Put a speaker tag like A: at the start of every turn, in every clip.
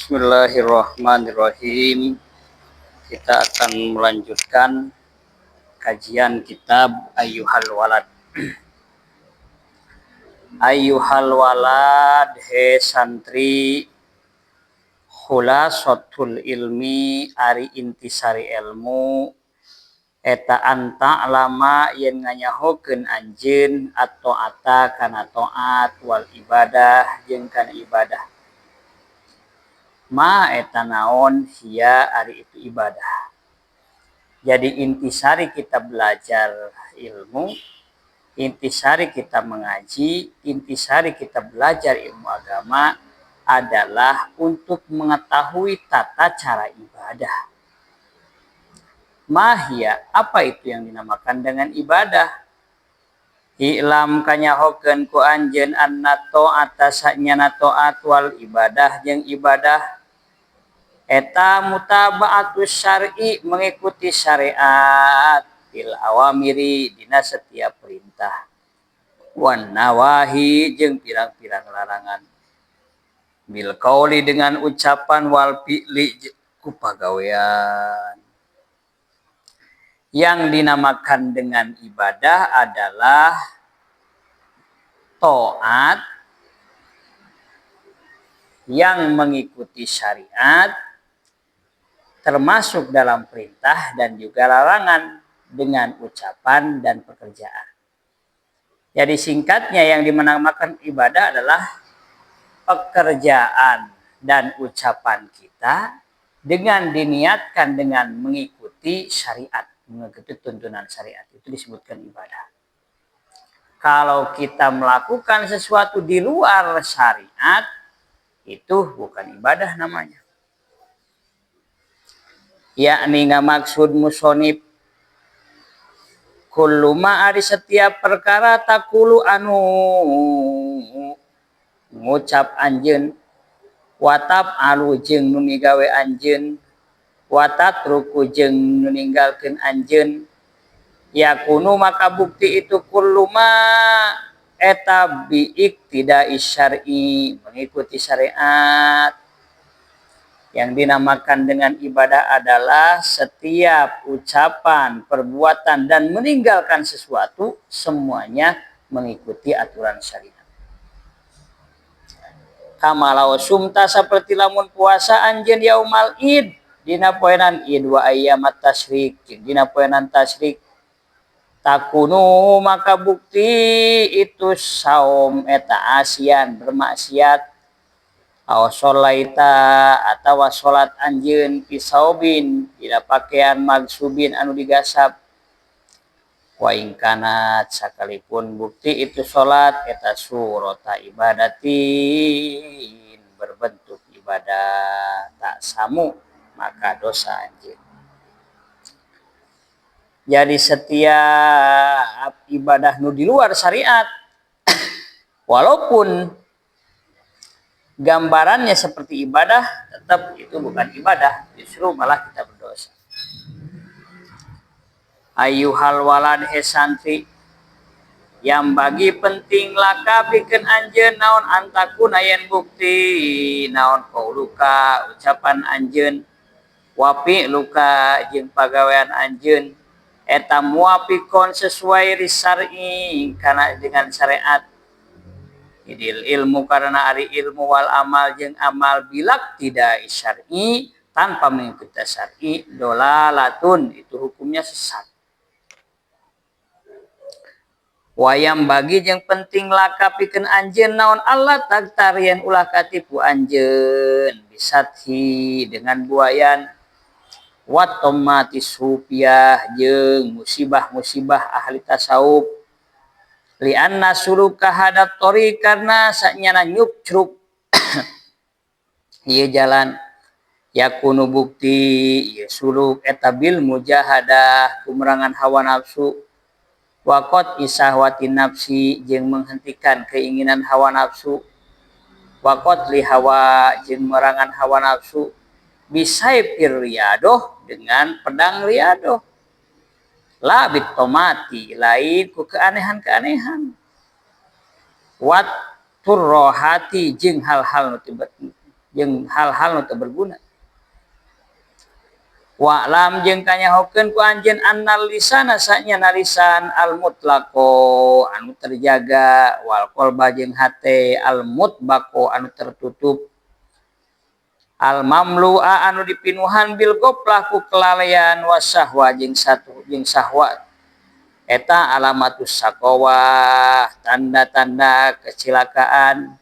A: Bismillahirrahmanirrahim. Kita akan melanjutkan kajian kitab Ayyuhal Walad. Ayyuhal Walad, he santri, khulasatul ilmi ari intisari ilmu, eta anta lama yen nganyahokeun anjeun atau ata kana taat wal ibadah jeung kana ibadah. Ma eta naon hiya ari itu ibadah. Jadi intisari kita belajar ilmu, intisari kita mengaji, intisari kita belajar ilmu agama adalah untuk mengetahui tata cara ibadah. Mahia, apa itu yang dinamakan dengan ibadah? I'lam kanyahokeun ku anjeun anna ta'ata sanyana ta'at wal ibadah jeung ibadah eta mutaba'atus syar'i mengikuti syariat bil awamiri dina setiap perintah wan nawahi jeung pirang-pirang larangan bil qauli dengan ucapan wal fi'li ku pagawean. Yang dinamakan dengan ibadah adalah taat yang mengikuti syariat termasuk dalam perintah dan juga larangan dengan ucapan dan pekerjaan. Jadi singkatnya yang dinamakan ibadah adalah pekerjaan dan ucapan kita dengan diniatkan dengan mengikuti syariat, mengikuti tuntunan syariat, itu disebutkan ibadah. Kalau kita melakukan sesuatu di luar syariat, itu bukan ibadah namanya. Yakni ngamaksud musonib kullu ma ari setiap perkara takulu anu ngucap anjeun watab alu jeung nu migawe anjeun watat ruku jeung nu ninggalkeun anjeun yakunu maka bukti itu kullu ma eta bi iktidai syar'i mengikuti syariat. Yang dinamakan dengan ibadah adalah setiap ucapan, perbuatan, dan meninggalkan sesuatu semuanya mengikuti aturan syariat. Kamalau sumta seperti lamun puasa anjeun yaumal id dina poenan id wa ayyamat tasyrik dina poenan tasyrik takunu maka bukti itu saum eta asian bermaksiat aw sholaita atawa salat anjeun pisaubin dina pakaian magsubin anu digasap wa ingkanat sakalipun bukti itu salat eta surata ibadatin berbentuk ibadah tak samu maka dosa anjeun. Jadi setiap ibadah nu di luar syariat walaupun gambarannya seperti ibadah, tetap itu bukan ibadah, justru malah kita berdosa. Ayyuhal walad he santri, yang bagi penting laka pikeun anjeun naon antakun ayen bukti naon qauluka ucapan anjeun wapi luka jeung pagawean anjeun eta muafiqon sesuai risar'i kana dengan syariat. Idil ilmu karena ari ilmu wal amal jeung amal bilak tidak syar'i tanpa mengikuti syar'i dolalatun itu hukumnya sesat. Wayam bagi jeung penting laka pikeun anjeun naon Allah taktarian ulah katipu anjeun bisathi dengan buayan watomati supiah jeung musibah-musibah ahli tasawuf lianna suluka hadat tori karena saknyana nyukruk ieu jalan yakunu bukti ieu suluk eta bil mujahadah kumerangan hawa nafsu waqat isahwati nafsi jeung menghentikan keinginan hawa nafsu waqat li hawa jeung merangan hawa nafsu bisaifir riyadoh dengan pedang riyadoh la bitomati lain ku keanehan wat turrohati jeung hal-hal nu jeung hal-hal nu teu berguna. Wa'lam jeung kanyahokeun ku anjeun annal lisana sanyana lisan al mutlaqo anu terjaga wal qalba jeung hate al mutbaqo anu tertutup al mamlu'a anu dipinuhan bil goplah ku kelalaian wasahwa jeung syahwat eta alamatus saqawah tanda-tanda kecelakaan.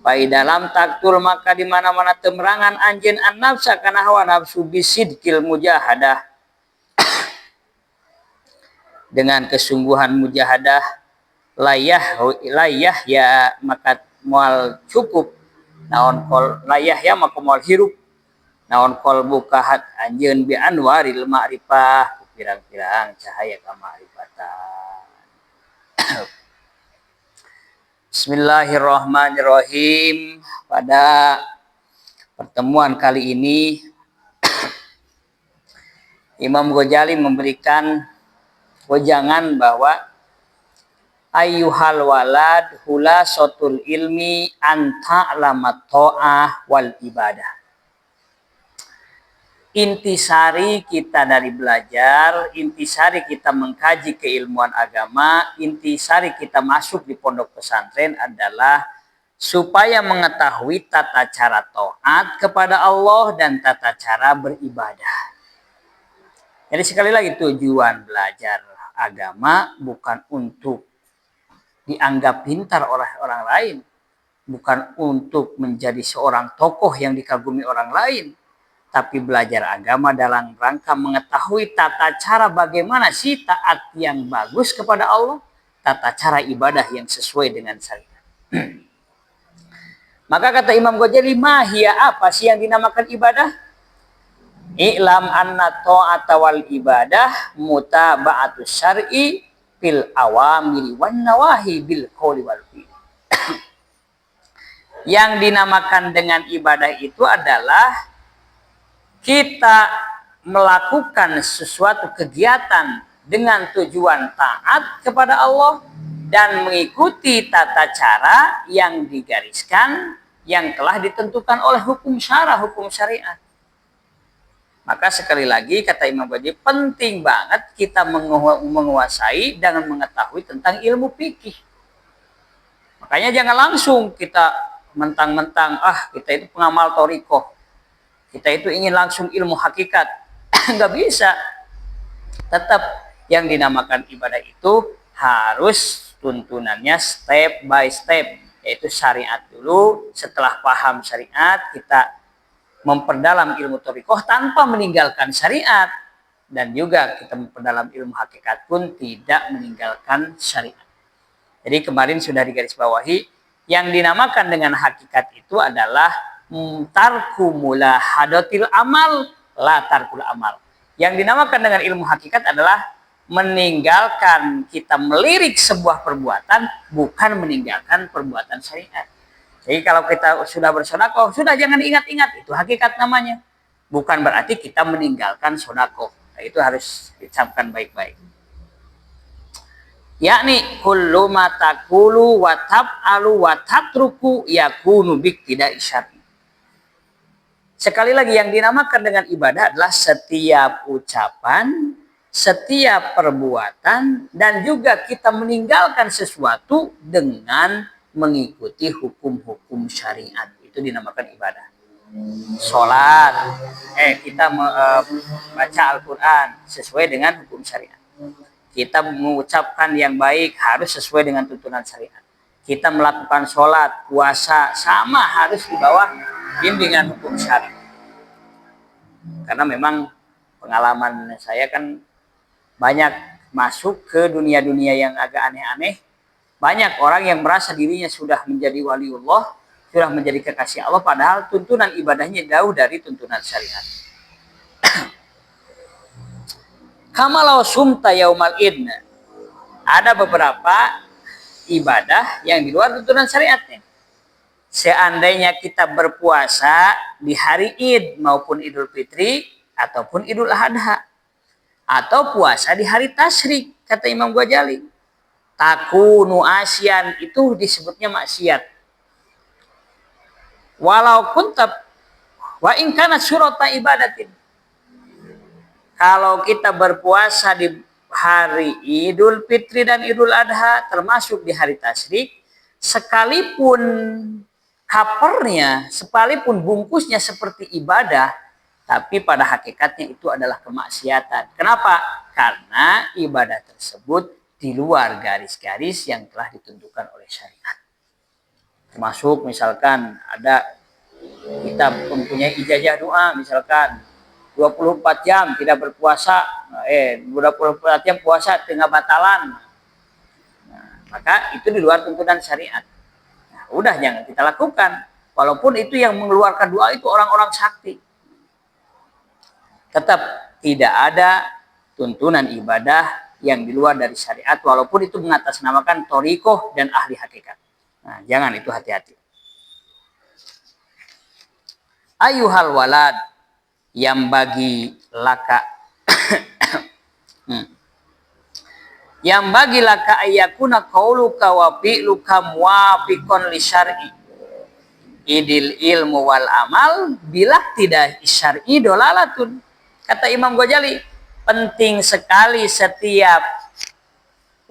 A: Pai dalam taktul maka di mana-mana temerangan anjeun an-nafsa kana hawa nafsu bisidqil mujahadah dengan kesungguhan mujahadah layah ya maka moal cukup naon kol layah ya maka moal hirup naon kol bukahat anjeun bi anwaril ma'rifah pirang-pirang cahaya ka ma'rifatan. Bismillahirrahmanirrahim. Pada pertemuan kali ini Imam Ghazali memberikan wejangan bahwa ayyuhal walad hulasatul ilmi anta alamat ta'ah wal ibadah. Intisari kita dari belajar, intisari kita mengkaji keilmuan agama, intisari kita masuk di pondok pesantren adalah supaya mengetahui tata cara taat kepada Allah dan tata cara beribadah. Jadi sekali lagi tujuan belajar agama bukan untuk dianggap pintar oleh orang lain, bukan untuk menjadi seorang tokoh yang dikagumi orang lain, tapi belajar agama dalam rangka mengetahui tata cara bagaimana sih taat yang bagus kepada Allah, tata cara ibadah yang sesuai dengan syariat. Maka kata Imam Ghazali, mahia apa sih yang dinamakan ibadah? I'lam anna ta'ata wal ibadah mutaba'atus syar'i fil awamiri wan nawahi bil qawli wal fi'li. Yang dinamakan dengan ibadah itu adalah kita melakukan sesuatu kegiatan dengan tujuan taat kepada Allah dan mengikuti tata cara yang digariskan yang telah ditentukan oleh hukum syariat. Maka sekali lagi kata Imam Ghazali, penting banget kita menguasai dan mengetahui tentang ilmu fikih. Makanya jangan langsung kita mentang-mentang kita itu pengamal thariqah, kita itu ingin langsung ilmu hakikat. Nggak bisa. Tetap yang dinamakan ibadah itu harus tuntunannya step by step. Yaitu syariat dulu. Setelah paham syariat, kita memperdalam ilmu thariqah tanpa meninggalkan syariat. Dan juga kita memperdalam ilmu hakikat pun tidak meninggalkan syariat. Jadi kemarin sudah digarisbawahi. Yang dinamakan dengan hakikat itu adalah tarku mulahadatil amal la tarkul amal. Yang dinamakan dengan ilmu hakikat adalah meninggalkan kita melirik sebuah perbuatan, bukan meninggalkan perbuatan syariat. Jadi kalau kita sudah bersedekah, sudah jangan ingat-ingat, itu hakikat namanya. Bukan berarti kita meninggalkan sedekah. Nah, itu harus dicamkan baik-baik. Yakni kullu ma taqulu wa taf'alu wa tatruku yakunu biqtida'i syar'i. Sekali lagi yang dinamakan dengan ibadah adalah setiap ucapan, setiap perbuatan, dan juga kita meninggalkan sesuatu dengan mengikuti hukum-hukum syariat. Itu dinamakan ibadah. Sholat, kita baca Al-Quran sesuai dengan hukum syariat. Kita mengucapkan yang baik harus sesuai dengan tuntunan syariat. Kita melakukan sholat, puasa, sama harus di bawah bimbingan hukum syariat. Karena memang pengalaman saya kan banyak masuk ke dunia-dunia yang agak aneh-aneh. Banyak orang yang merasa dirinya sudah menjadi waliullah, sudah menjadi kekasih Allah, padahal tuntunan ibadahnya jauh dari tuntunan syariat. Kamalau sumta yaumal idna. Ada beberapa ibadah yang di luar tuntunan syariatnya. Seandainya kita berpuasa di hari Id maupun Idul Fitri ataupun Idul Adha, atau puasa di hari Tasyrik, kata Imam Ghazali, takunu asyan, itu disebutnya maksiat. Walaupun wa in kana surata ibadatin. Kalau kita berpuasa di hari Idul Fitri dan Idul Adha, termasuk di hari tasyrik, sekalipun covernya, sekalipun bungkusnya seperti ibadah, tapi pada hakikatnya itu adalah kemaksiatan. Kenapa? Karena ibadah tersebut di luar garis-garis yang telah ditentukan oleh syariat. Termasuk misalkan ada kita mempunyai ijazah doa, misalkan 24 jam tidak berpuasa, 24 jam puasa tengah batalan. Nah, maka itu di luar tuntunan syariat. Nah, udah jangan kita lakukan. Walaupun itu yang mengeluarkan doa itu orang-orang sakti. Tetap tidak ada tuntunan ibadah yang di luar dari syariat, walaupun itu mengatasnamakan thariqah dan ahli hakikat. Nah, jangan, itu hati-hati. Ayuhal walad yang bagi laka yang bagi laka ayakuna qauluka wa fi'luka muwafiqan li syar'i idil ilmu wal amal bila tidak syar'i dolalatun. Kata Imam Ghazali, penting sekali setiap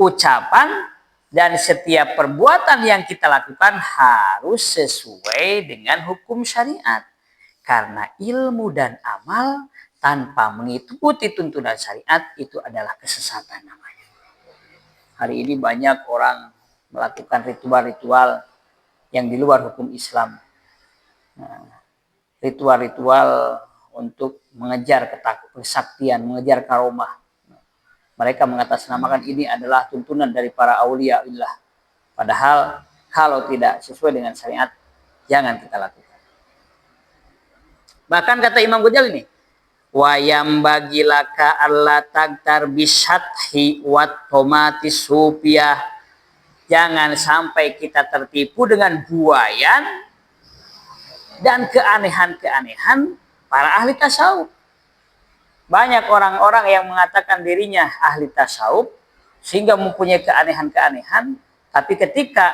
A: ucapan dan setiap perbuatan yang kita lakukan harus sesuai dengan hukum syariat. Karena ilmu dan amal tanpa mengikuti tuntunan syariat itu adalah kesesatan namanya. Hari ini banyak orang melakukan ritual-ritual yang di luar hukum Islam. Ritual-ritual untuk mengejar kesaktian, mengejar karomah. Mereka mengatasnamakan ini adalah tuntunan dari para aulia illah. Padahal kalau tidak sesuai dengan syariat, jangan kita lakukan. Bahkan kata Imam Ghazali nih, wayam bagilaka alla tagtar bisathi wat tomati supiyah. Jangan sampai kita tertipu dengan buayan dan keanehan-keanehan para ahli tasawuf. Banyak orang-orang yang mengatakan dirinya ahli tasawuf sehingga mempunyai keanehan-keanehan, tapi ketika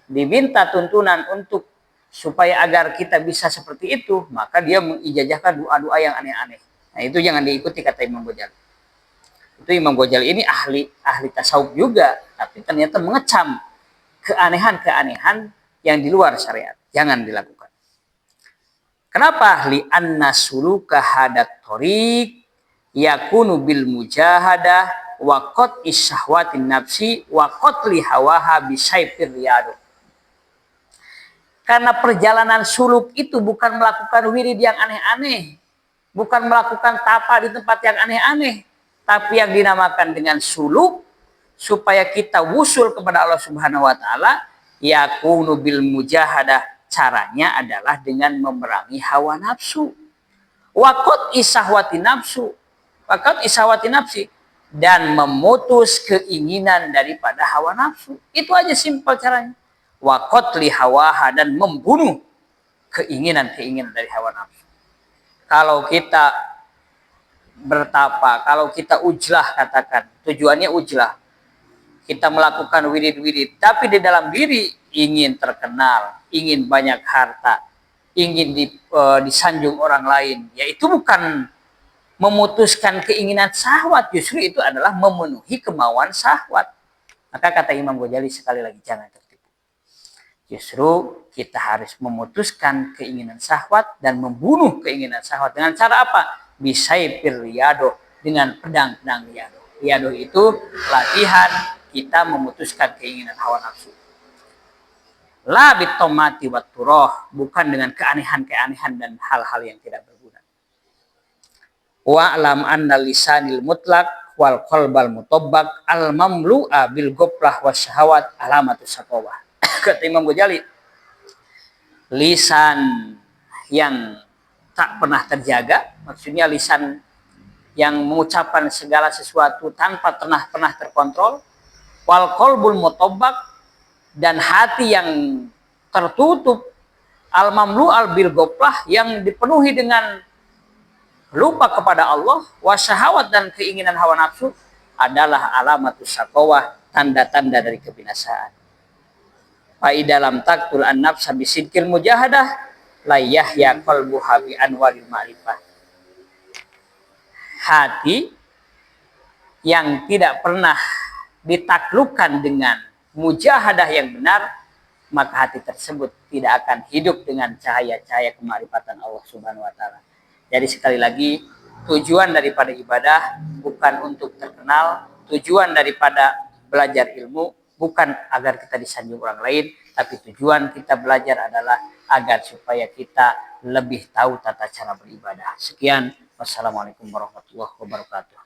A: diminta tuntunan untuk supaya agar kita bisa seperti itu, maka dia mengijazahkan doa-doa yang aneh-aneh. Nah, itu jangan diikuti kata Imam Ghazali. Itu Imam Ghazali ini ahli tasawuf juga, tapi ternyata mengecam keanehan-keanehan yang di luar syariat. Jangan dilakukan. Kenapa? Li anna suluka hadat thoriq yakunu bil mujahadah wa qat'i syahwatin nafsi wa qatli hawaha bi sayfir riyadu. Karena perjalanan suluk itu bukan melakukan wirid yang aneh-aneh, bukan melakukan tapa di tempat yang aneh-aneh, tapi yang dinamakan dengan suluk supaya kita wusul kepada Allah Subhanahu wa taala, yakunu bil mujahadah. Caranya adalah dengan memerangi hawa nafsu. Waqat isahwati nafsu. Waqat isahwati nafsi, dan memutus keinginan daripada hawa nafsu. Itu aja simpel caranya. Wa qatli hawaha, dan membunuh keinginan-keinginan dari hawa nafsu. Kalau kita bertapa, kalau kita ujlah, katakan tujuannya ujlah, kita melakukan wirid-wirid, tapi di dalam diri ingin terkenal, ingin banyak harta, ingin disanjung orang lain, yaitu bukan memutuskan keinginan syahwat, justru itu adalah memenuhi kemauan syahwat. Maka kata Imam Ghazali sekali lagi, jangan tertipu. Justru kita harus memutuskan keinginan syahwat dan membunuh keinginan syahwat dengan cara apa? Bisaifir riyado, dengan pedang-pedang riyado. Riyado itu latihan kita memutuskan keinginan hawa nafsu. La bitomati wat turoh, bukan dengan keanehan-keanehan dan hal-hal yang tidak berguna. Wa alam anna lisanil mutlak wal qalbal mutobbak al mamlu'a bil ghaflah wasyahawat alamatus saqawah. Kata Imam Ghazali, lisan yang tak pernah terjaga, maksudnya lisan yang mengucapkan segala sesuatu tanpa pernah terkontrol, wal qalbul mutobbak, dan hati yang tertutup, al mamlu al bil ghaflah, yang dipenuhi dengan lupa kepada Allah, wasyahawat, dan keinginan hawa nafsu, adalah alamatus saqawah, tanda-tanda dari kebinasaan. dalam taktul an-nafsa bisidqil mujahadah la yahya qalbuha bi anwaril ma'rifah. Hati yang tidak pernah ditaklukkan dengan mujahadah yang benar, maka hati tersebut tidak akan hidup dengan cahaya-cahaya kemarifatan Allah Subhanahu wa taala. Jadi sekali lagi, tujuan daripada ibadah bukan untuk terkenal, tujuan daripada belajar ilmu bukan agar kita disanjung orang lain, tapi tujuan kita belajar adalah agar supaya kita lebih tahu tata cara beribadah. Sekian, wassalamualaikum warahmatullahi wabarakatuh.